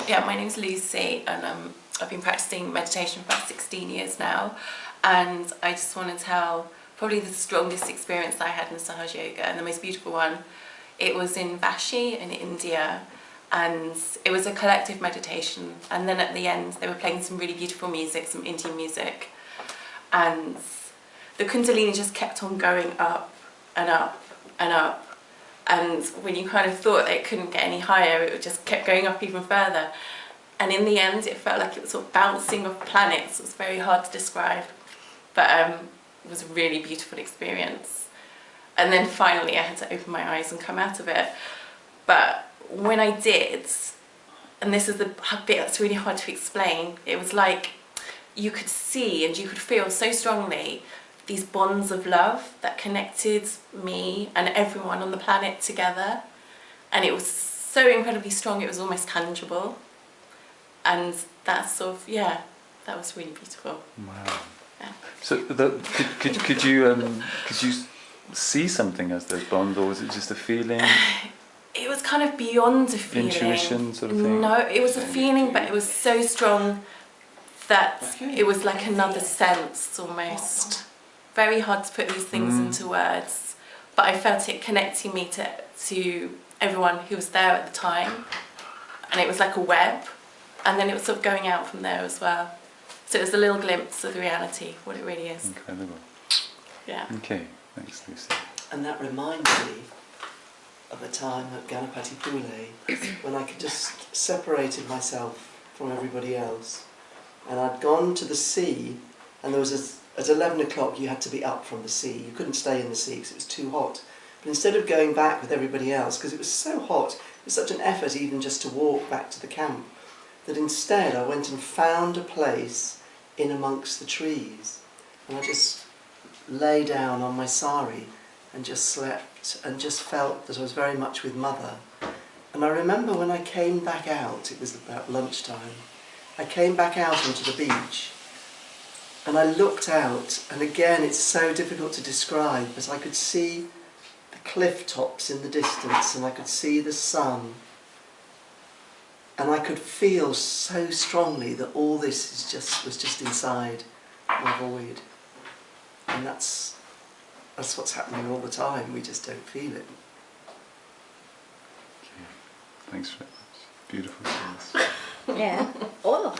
Yeah, my name's Lucy, and I've been practicing meditation for about 16 years now, and I just want to tell probably the strongest experience I had in Sahaj Yoga, and the most beautiful one. It was in Vashi in India, and it was a collective meditation, and then at the end they were playing some really beautiful music, some Indian music, and the Kundalini just kept on going up and up and up. And when you kind of thought that it couldn't get any higher, it just kept going up even further. And in the end, it felt like it was sort of bouncing off planets. It was very hard to describe, but it was a really beautiful experience. And then finally, I had to open my eyes and come out of it. But when I did, and this is the bit that's really hard to explain, it was like you could see and you could feel so strongly these bonds of love that connected me and everyone on the planet together, and it was so incredibly strong, it was almost tangible, and that's sort of, yeah, that was really beautiful. Wow. Yeah. So could you see something as those bonds, or was it just a feeling? It was kind of beyond a feeling. Intuition sort of thing? No, it was a feeling, but it was so strong that it was like another sense almost. Very hard to put these things into words, but I felt it connecting me to everyone who was there at the time, and it was like a web, and then it was sort of going out from there as well. So it was a little glimpse of the reality, what it really is. Incredible. Yeah. Okay, thanks Lucy. And that reminds me of a time at Ganapatipule when I could just separated myself from everybody else, and I'd gone to the sea, and there was at 11 o'clock you had to be up from the sea. You couldn't stay in the sea because it was too hot. But instead of going back with everybody else, because it was so hot, it was such an effort even just to walk back to the camp, that instead I went and found a place in amongst the trees. And I just lay down on my sari and just slept and just felt that I was very much with Mother. And I remember when I came back out, it was about lunchtime, I came back out onto the beach, and I looked out, and again it's so difficult to describe, but I could see the cliff tops in the distance, and I could see the sun, and I could feel so strongly that all this was just inside my void. And that's what's happening all the time, we just don't feel it. Okay. Thanks very much. Beautiful. Yeah, all of us.